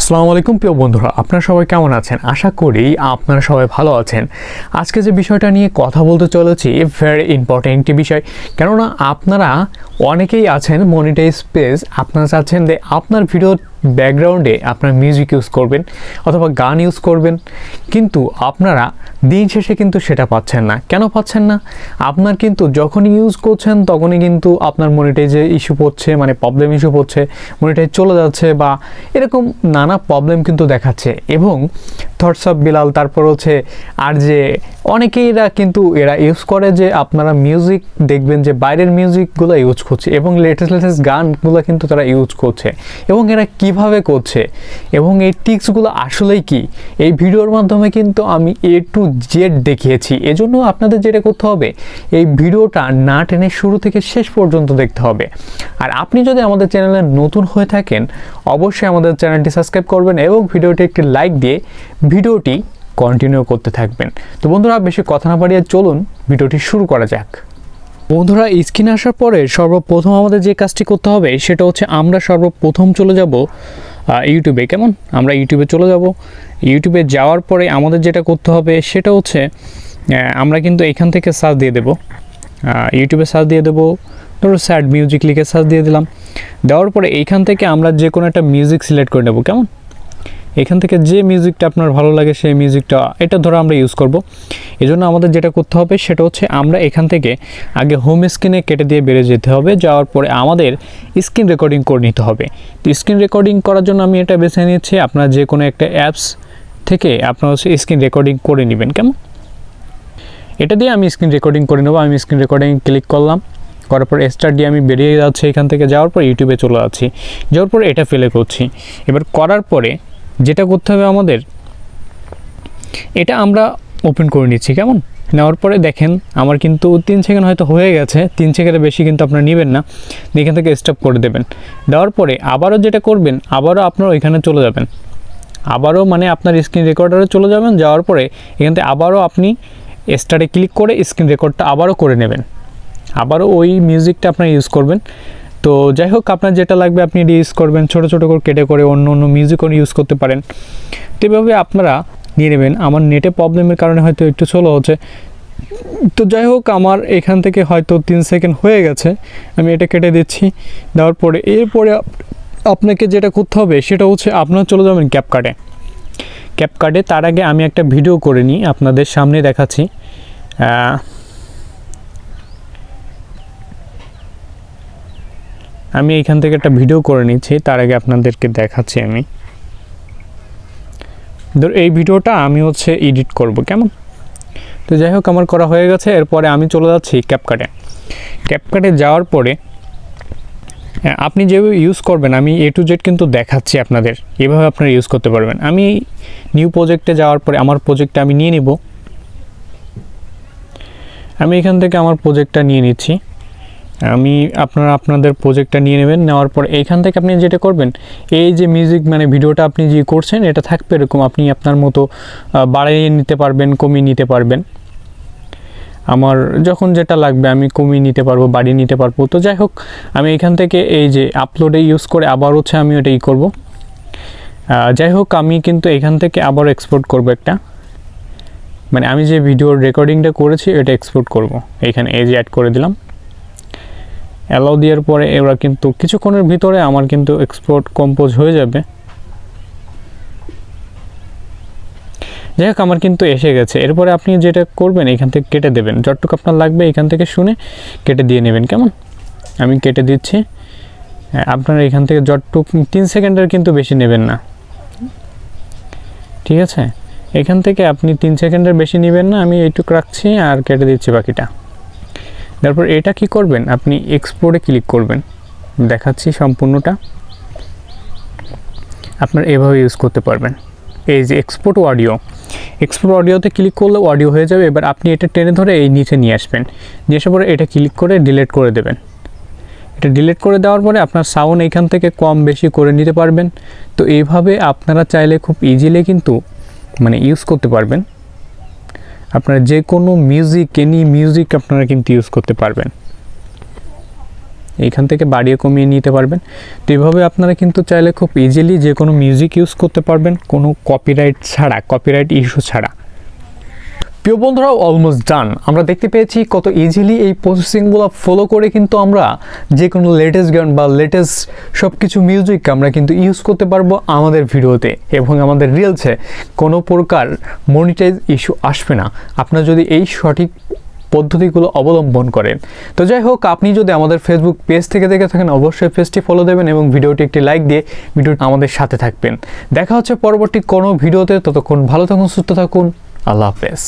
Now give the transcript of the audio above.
আসসালামু আলাইকুম প্রিয় বন্ধুরা, আপনারা সবাই কেমন আছেন? আশা করি আপনারা সবাই ভালো আছেন। আজকে যে বিষয়টা নিয়ে কথা বলতে চলেছি ভেরি ইম্পর্টেন্ট একটি বিষয়, কেননা আপনারা অনেকেই আছেন মনিটাইজ পেজ, আপনারা চাচ্ছেন যে আপনার ভিডিওর ব্যাকগ্রাউন্ডে আপনার মিউজিক ইউজ করবেন অথবা গান ইউজ করবেন, কিন্তু আপনারা দিন শেষে কিন্তু সেটা পাচ্ছেন না। কেন পাচ্ছেন না? আপনার কিন্তু যখনই ইউজ করছেন তখনই কিন্তু আপনার মনিটাইজে ইস্যু পড়ছে, মানে প্রবলেম ইস্যু পড়ছে, মনিটাইজ চলে যাচ্ছে বা এরকম নানা প্রবলেম কিন্তু দেখাচ্ছে। এবং থটস অফ বিলাল, তারপর হচ্ছে আর যে অনেকেইরা কিন্তু এরা ইউজ করে যে আপনারা মিউজিক দেখবেন যে বাইরের মিউজিকগুলো ইউজ করছে এবং লেটেস্ট গানগুলো কিন্তু তারা ইউজ করছে, এবং এরা কিভাবে করছে এবং এই টিক্সগুলো আসলেই কি, এই ভিডিওর মাধ্যমে কিন্তু আমি A to Z দেখিয়েছি। এজন্য আপনাদের যেটা করতে হবে, এই ভিডিওটা না টেনে শুরু থেকে শেষ পর্যন্ত দেখতে হবে। আর আপনি যদি আমাদের চ্যানেলে নতুন হয়ে থাকেন, অবশ্যই আমাদের চ্যানেলটি সাবস্ক্রাইব করবেন এবং ভিডিওটি একটি লাইক দিয়ে ভিডিওটি কন্টিনিউ করতে থাকবেন। তো বন্ধুরা, বেশি কথা না বাড়িয়ে চলুন ভিডিওটি শুরু করা যাক। বন্ধুরা, স্ক্রিনে আসার পরে সর্বপ্রথম আমাদের যে কাজটি করতে হবে সেটা হচ্ছে আমরা সর্বপ্রথম চলে যাব ইউটিউবে। কেমন? আমরা ইউটিউবে চলে যাব। ইউটিউবে যাওয়ার পরে আমাদের যেটা করতে হবে সেটা হচ্ছে আমরা কিন্তু এখান থেকে সার্চ দিয়ে দেব, ইউটিউবে সার্চ দিয়ে দেবো, ধরো স্যাড মিউজিক লিখে সার্চ দিয়ে দিলাম। দেওয়ার পরে এইখান থেকে আমরা যে কোনো একটা মিউজিক সিলেক্ট করে নেব। কেমন? এখান থেকে যে মিউজিকটা আপনার ভালো লাগে সেই মিউজিকটা, এটা ধরো আমরা ইউজ করব। এজন্য আমাদের যেটা করতে হবে সেটা হচ্ছে আমরা এখান থেকে আগে হোম স্ক্রিনে কেটে দিয়ে বেরিয়ে যেতে হবে। যাওয়ার পরে আমাদের স্ক্রিন রেকর্ডিং করে নিতে হবে। তো স্ক্রিন রেকর্ডিং করার জন্য আমি এটা বেছে নিয়েছি, আপনার যে কোনো একটা অ্যাপস থেকে আপনার হচ্ছে স্ক্রিন রেকর্ডিং করে নেবেন। কেমন? এটা দিয়ে আমি স্ক্রিন রেকর্ডিং করে নেবো। আমি স্ক্রিন রেকর্ডিং ক্লিক করলাম, করার পর স্টার্ট দিয়ে আমি বেরিয়ে যাচ্ছি এখান থেকে। যাওয়ার পর ইউটিউবে চলে যাচ্ছি। যাওয়ার পরে এটা ফেলে করছি। এবার করার পরে যেটা করতে হবে আমাদের, এটা আমরা ওপেন করে নিচ্ছি। কেমন? নেওয়ার পরে দেখেন আমার কিন্তু 3 সেকেন্ড হয়তো হয়ে গেছে, 3 সেকেন্ডের বেশি কিন্তু আপনারা নেবেন না, এখান থেকে স্টপ করে দেবেন। দেওয়ার পরে আবারও যেটা করবেন, আবারও আপনারা ওইখানে চলে যাবেন, আবারও মানে আপনার স্ক্রিন রেকর্ডারে চলে যাবেন। যাওয়ার পরে এখান থেকে আবারও আপনি স্টার্টে ক্লিক করে স্ক্রিন রেকর্ডটা আবারও করে নেবেন, আবারও ওই মিউজিকটা আপনারা ইউজ করবেন। তো যাই হোক, আপনার যেটা লাগবে আপনি এটি ইউজ করবেন, ছোটো ছোটো করে কেটে করে অন্য অন্য মিউজিকও ইউজ করতে পারেন। তো এভাবে আপনারা নিয়ে নেবেন। আমার নেটে প্রবলেমের কারণে হয়তো একটু স্লো হচ্ছে। তো যাই হোক, আমার এখান থেকে হয়তো 3 সেকেন্ড হয়ে গেছে, আমি এটা কেটে দিচ্ছি। দেওয়ার পরে এরপরে আপনাকে যেটা করতে হবে সেটা হচ্ছে আপনারা চলে যাবেন ক্যাপকাটে। ক্যাপকাটে তার আগে আমি একটা ভিডিও করে নিই, আপনাদের সামনে দেখাচ্ছি। আমি এইখান থেকে একটা ভিডিও করে নিচ্ছি, তার আগে আপনাদেরকে দেখাচ্ছি। আমি ধর এই ভিডিওটা আমি হচ্ছে এডিট করব। কেমন? তো যাই হোক, আমার করা হয়ে গেছে। এরপরে আমি চলে যাচ্ছি ক্যাপকাটে। ক্যাপকাটে যাওয়ার পরে আপনি যেভাবে ইউজ করবেন আমি A to Z কিন্তু দেখাচ্ছি আপনাদের, এভাবে আপনারা ইউজ করতে পারবেন। আমি নিউ প্রজেক্টে যাওয়ার পরে আমার প্রজেক্টটা আমি নিয়ে নিব। আমি এখান থেকে আমার প্রজেক্টটা নিয়ে নিচ্ছি। আপনারা আপনাদের প্রজেক্টটা নিয়ে নেবেন। নেওয়ার পর এইখান থেকে আপনি যেটা করবেন, এই যে মিউজিক মানে ভিডিওটা আপনি যে করছেন এটা থাকবে এরকম, আপনি আপনার মতো বাড়িয়ে নিতে পারবেন, কমিয়ে নিতে পারবেন। আমার যখন যেটা লাগবে আমি কমিয়ে নিতে পারবো, বাড়িয়ে নিতে পারবো। তো যাই হোক, আমি এখান থেকে এই যে আপলোডে ইউজ করে আবার হচ্ছে আমি ওটা করব। যাই হোক, আমি কিন্তু এখান থেকে আবার এক্সপোর্ট করব একটা, মানে আমি যে ভিডিওর রেকর্ডিংটা করেছি এটা এক্সপোর্ট করব। এখানে এই যে অ্যাড করে দিলাম, অ্যালাউ দেওয়ার পরে এবার কিন্তু কিছুক্ষণের ভিতরে আমার কিন্তু এক্সপোর্ট কম্পোজ হয়ে যাবে। যাই হোক, আমার কিন্তু এসে গেছে। এরপরে আপনি যেটা করবেন এখান থেকে কেটে দেবেন, যতটুকু আপনার লাগবে এখান থেকে শুনে কেটে দিয়ে নেবেন। কেমন? আমি কেটে দিচ্ছি। আপনারা এখান থেকে যতটুকু 3 সেকেন্ডের কিন্তু বেশি নেবেন না, ঠিক আছে? এখান থেকে আপনি 3 সেকেন্ডের বেশি নেবেন না। আমি এইটুকু রাখছি আর কেটে দিচ্ছি বাকিটা। তারপর এটা কি করবেন, আপনি এক্সপোর্টে ক্লিক করবেন, দেখাচ্ছি সম্পূর্ণটা। আপনার এভাবে ইউজ করতে পারবেন। এই যে এক্সপোর্ট অডিও, এক্সপোর্ট অডিওতে ক্লিক করলে অডিও হয়ে যাবে। এবার আপনি এটা টেনে ধরে এই নিচে নিয়ে আসবেন, নিয়ে আসার পরে এটা ক্লিক করে ডিলিট করে দেবেন। এটা ডিলিট করে দেওয়ার পরে আপনার সাউন্ড এইখান থেকে কম বেশি করে নিতে পারবেন। তো এইভাবে আপনারা চাইলে খুব ইজিলি কিন্তু মানে ইউজ করতে পারবেন। আপনারা যে কোনো মিউজিক, এনি মিউজিক আপনারা কিন্তু ইউজ করতে পারবেন। এইখান থেকে বাড়িয়ে কমিয়ে নিতে পারবেন। তো এইভাবে আপনারা কিন্তু চাইলে খুব ইজিলি যে কোনো মিউজিক ইউজ করতে পারবেন, কোনো কপিরাইট ছাড়া, কপিরাইট ইস্যু ছাড়া। প্রিয় বন্ধুরা, অলমোস্ট ডান। আমরা দেখতে পেয়েছি কত ইজিলি এই প্রসেসিংগুলো ফলো করে কিন্তু আমরা যে কোনো লেটেস্ট গান বা লেটেস্ট সব কিছু মিউজিক আমরা কিন্তু ইউজ করতে পারবো আমাদের ভিডিওতে, এবং আমাদের রিলসে কোনো প্রকার মনিটাইজ ইস্যু আসবে না আপনারা যদি এই সঠিক পদ্ধতিগুলো অবলম্বন করেন। তো যাই হোক, আপনি যদি আমাদের ফেসবুক পেজ থেকে দেখে থাকেন অবশ্যই পেজটি ফলো দেবেন এবং ভিডিওটি একটি লাইক দিয়ে ভিডিওটি আমাদের সাথে থাকবেন। দেখা হচ্ছে পরবর্তী কোনো ভিডিওতে। ততক্ষণ ভালো থাকুন, সুস্থ থাকুন, আল্লাহ হাফেজ।